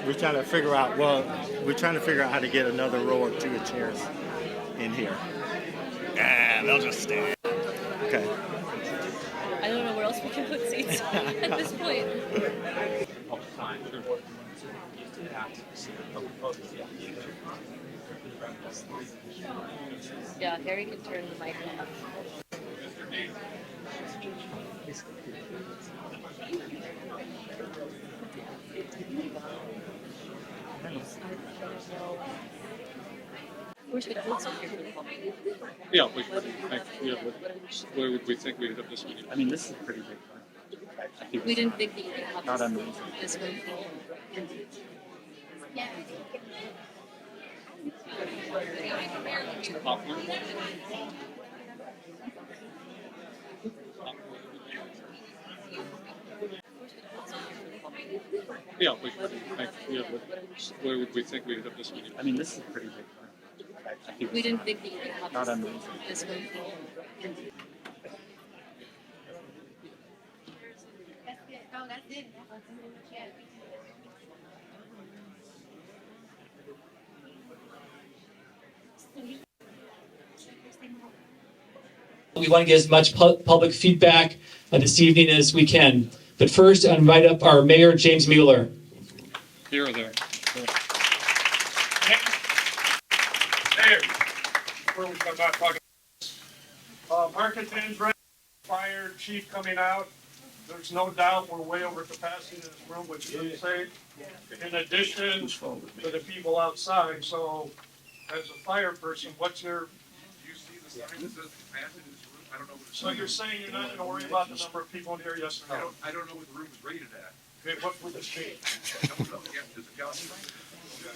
We're trying to figure out, how to get another row or two of chairs in here. They'll just stay. Okay. I don't know where else we can put seats at this point. Yeah, Harry can turn the mic off. Wish we could some here for the public. Yeah, where would we think we'd have this meeting? I mean, this is a pretty big one. We didn't think we could have Not this, amazing. this one full. Popcorn? Yeah, where would we think we'd have this meeting? I mean, this is a pretty big one. We didn't think we could have Not this, amazing. this one full. We want to get as much public feedback this evening as we can. But first, I invite up our Mayor, James Mueller. Here or there? Mayor, before we come back talking, market ends right, fire chief coming out. There's no doubt we're way over capacity in this room, which is unsafe. In addition to the people outside, so as a fire person, what's your? Do you see the sign that says capacity in this room? I don't know. So you're saying you're not going to worry about the number of people in here? Yes or no? I don't know what the room is rated at. Okay, what would this be? I don't know. Yeah, does it count? Should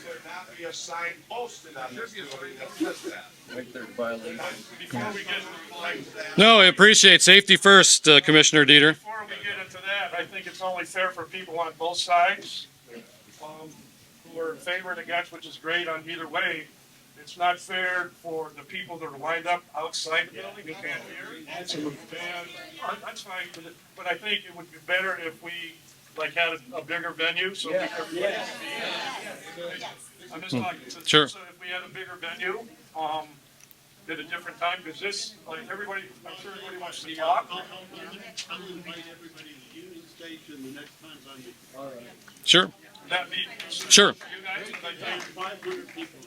there not be a sign posted on There this should be a sign building that says that. Before we get No, I appreciate safety first, Commissioner Dieter. Before we get into that, I think it's only fair for people on both sides, who are in favor and against, which is great on either way. It's not fair for the people that are lined up outside the building who can't hear. That's fine, but I think it would be better if we had a bigger venue, so everybody can be. I'm just talking. Sure. So if we had a bigger venue, at a different time, because this, everybody, I'm sure everybody wants to talk. I'll invite everybody to the Union Station the next time I'm here. All right. Sure. That'd be. Sure. You guys, I think. 500 people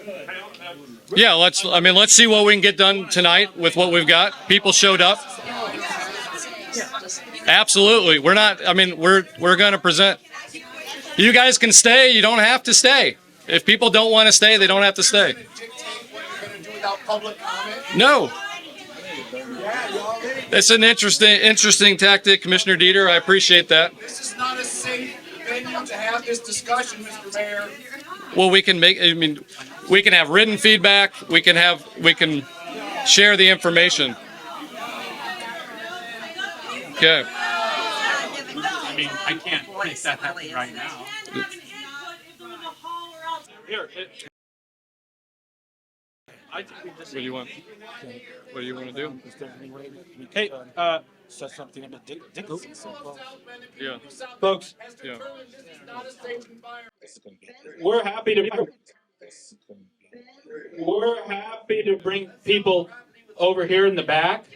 there, okay? Yeah, let's see what we can get done tonight with what we've got. People showed up. Absolutely. We're going to present. You guys can stay. You don't have to stay. If people don't want to stay, they don't have to stay. No. It's an interesting tactic, Commissioner Dieter. I appreciate that. This is not a safe venue to have this discussion, Mr. Mayor. Well, we can have written feedback. We can share the information. Okay. I mean, I can't make that happen right now. Here. What do you want? What do you want to do? Hey, said something about Dickinson. Yeah. Folks, Yeah. we're happy to bring people over here in the back.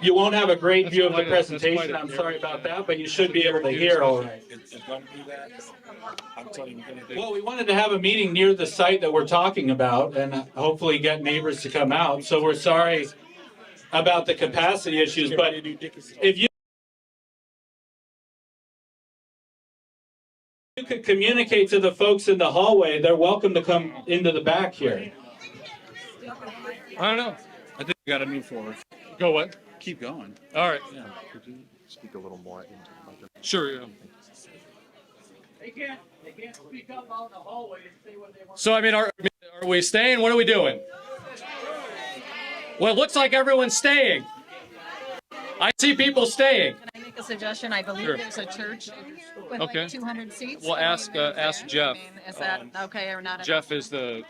You won't have a great view of the presentation. I'm sorry about that, but you should be able to hear all right. Well, we wanted to have a meeting near the site that we're talking about and hopefully get neighbors to come out. So we're sorry about the capacity issues, but if you could communicate to the folks in the hallway, they're welcome to come into the back here. I don't know. I think we got to move forward. Go what? Keep going. All right. Yeah. Could you speak a little more into the Sure. Yeah. They can't speak up out in the hallway and say what they want. So are we staying? What are we doing? Well, it looks like everyone's staying. I see people staying. Can I make a suggestion? I believe Sure. there's a church with Okay. like 200 seats. We'll ask Jeff. I mean, is that okay or not? Jeff is the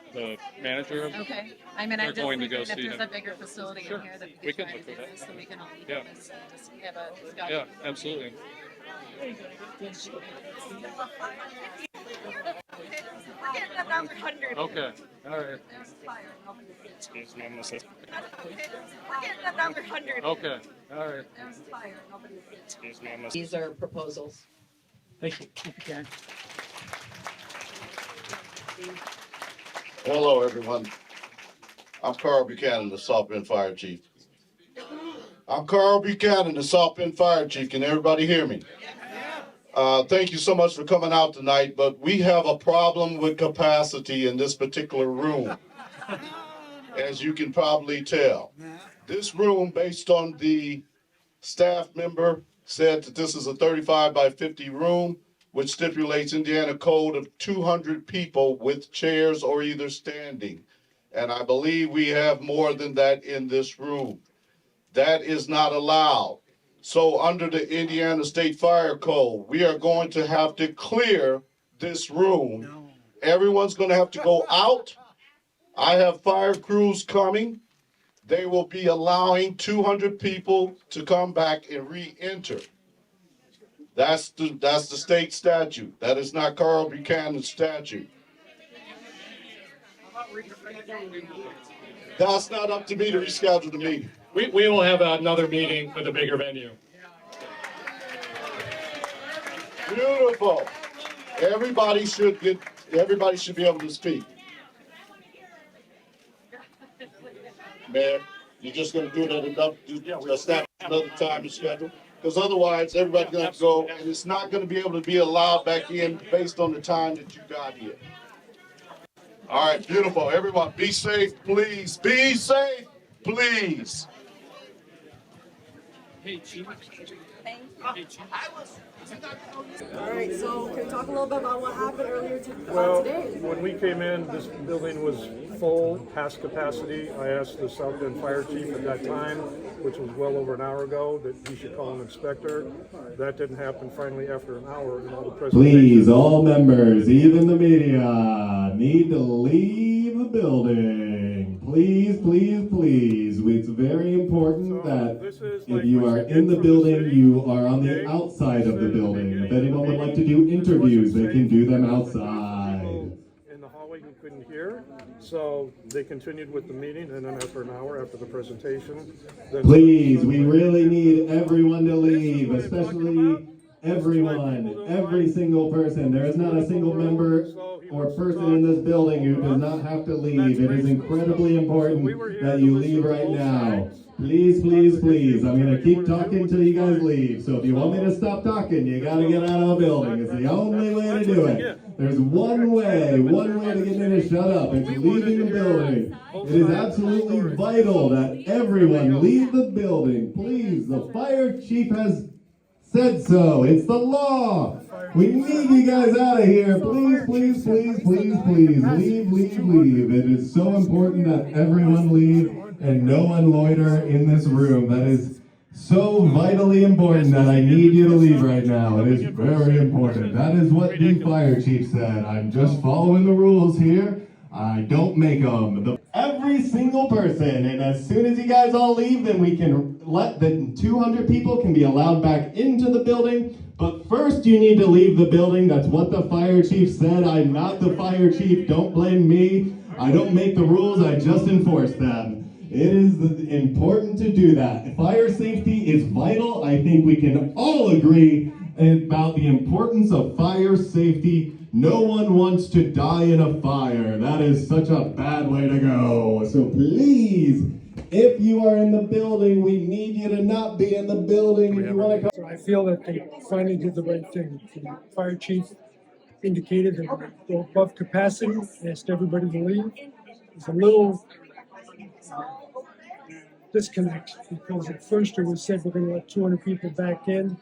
manager of. Okay. I mean, We're I'm just going to thinking go if see there's him. a bigger facility Sure. in here that we We could can try to look do at that. this, so we can all Yeah. this and just have a discussion. Yeah, absolutely. number 100. Okay. All right. Excuse me, Mrs. We're getting at number 100. Okay. All right. Excuse me, Mrs. These are proposals. Thank you. Hello, everyone. I'm Carl Buchanan, the South Bend Fire Chief. I'm Carl Buchanan, the South Bend Fire Chief. Can everybody hear me? Thank you so much for coming out tonight, but we have a problem with capacity in this particular room, as you can probably tell. This room, based on the staff member, said that this is a 35 by 50 room, which stipulates Indiana code of 200 people with chairs or either standing. And I believe we have more than that in this room. That is not allowed. So under the Indiana State Fire Code, we are going to have to clear this room. Everyone's going to have to go out. I have fire crews coming. They will be allowing 200 people to come back and re-enter. That's the state statute. That is not Carl Buchanan's statute. That's not up to me to reschedule the meeting. We will have another meeting with a bigger venue. Beautiful. Everybody should be able to speak. Mayor, you're just gonna do that enough to establish another time and schedule? Because otherwise, everybody's gonna have to go, and it's not gonna be able to be allowed back in based on the time that you got here. All right, beautiful. Everyone, be safe, please. Be safe, please. All right, so can we talk a little bit about what happened earlier Well, today? when we came in, this building was full, past capacity. I asked the South Bend Fire Chief at that time, which was well over an hour ago, that he should call an inspector. That didn't happen. Finally, after an hour, and all the presentations. Please, all members, even the media, need to leave the building. Please, please, please. It's very important that if you are in the building, you are on the outside of the building. If anyone would like to do interviews, they can do them outside. In the hallway who couldn't hear, so they continued with the meeting, and then after an hour after the presentation. Please, we really need everyone to leave, especially everyone, every single person. There is not a single member or person in this building who does not have to leave. It is incredibly important that you leave right now. Please, please, please. I'm going to keep talking until you guys leave. So if you want me to stop talking, you got to get out of the building. It's the only way to do it. There's one way to get me to shut up. It's leaving the building. It is absolutely vital that everyone leave the building. Please, the fire chief has said so. It's the law. We need you guys out of here. Please, please, please, please, please. Leave, leave, leave. It is so important that everyone leave and no one loiter in this room. That is so vitally important that I need you to leave right now. It is very important. That is what the fire chief said. I'm just following the rules here. I don't make them. Every single person, and as soon as you guys all leave, then we can let the 200 people can be allowed back into the building. But first you need to leave the building. That's what the fire chief said. I'm not the fire chief. Don't blame me. I don't make the rules. I just enforce them. It is important to do that. Fire safety is vital. I think we can all agree about the importance of fire safety. No one wants to die in a fire. That is such a bad way to go. So please, if you are in the building, we need you to not be in the building. If you want to come. So I feel that they finally did the right thing. The fire chief indicated that we're go above capacity, asked everybody to leave. There's a little disconnect because at first it was said we're going to let 200 people back in.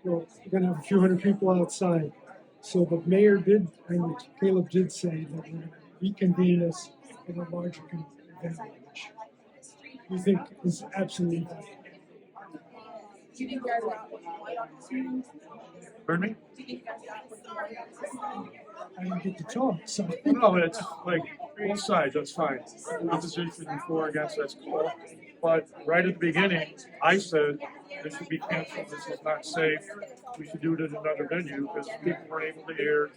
Well, we're going to have a few hundred people outside. So the mayor did, and Caleb did say that we're going to reconvene us in a larger event, which we think is absolutely vital. Pardon me? I didn't get to talk, so. No, it's like both sides, that's fine. Opposition and for, against, that's cool. But right at the beginning, I said this should be canceled. This is not safe. We should do it at another venue because people weren't able to hear.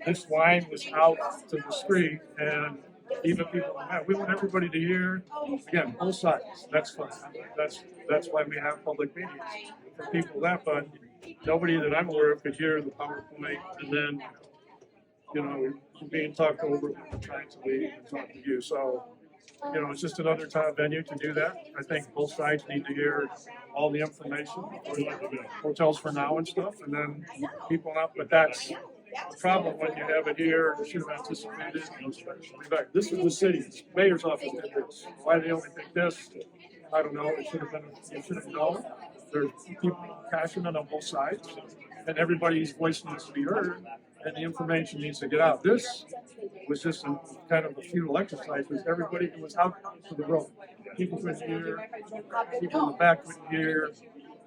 This line was out to the street, and even people, we want everybody to hear. Again, both sides. That's fine. That's why we have public meetings for people that. But nobody that I'm aware of could hear the PowerPoint, and then being talked over, trying to leave and talk to you. So. It's just another time venue to do that. I think both sides need to hear all the information, hotels for now and stuff, and then people up. But that's the problem when you have it here. You should have anticipated. This is the city's mayor's office did this. Why do they only pick this? I don't know. It should have been. You should have known. There's people passionate on both sides, and everybody's voice needs to be heard, and the information needs to get out. This was just kind of a futile exercise because everybody was out to the road. People couldn't hear, people in the back couldn't hear,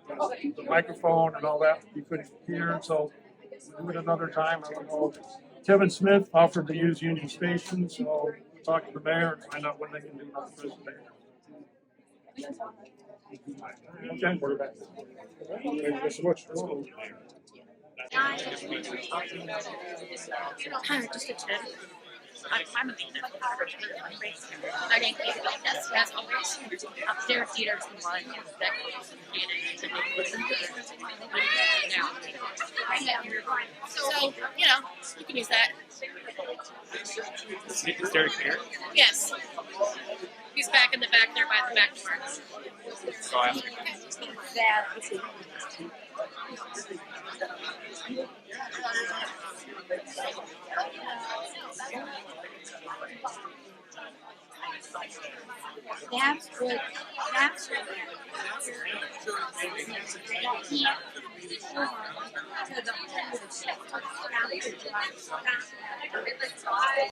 the microphone and all that, you couldn't hear. So we'll do it another time. I don't know. Kevin Smith offered to use Union Station, so we'll talk to the mayor and find out when they can do that for the mayor. Okay, quarterback. Thank you so much. Just a tip. I'm a big I didn't get this as always. Upstairs theaters and one that so, you can use that. Is Derek here? Yes. He's back in the back there by the back door. So I asked That's good. That's good.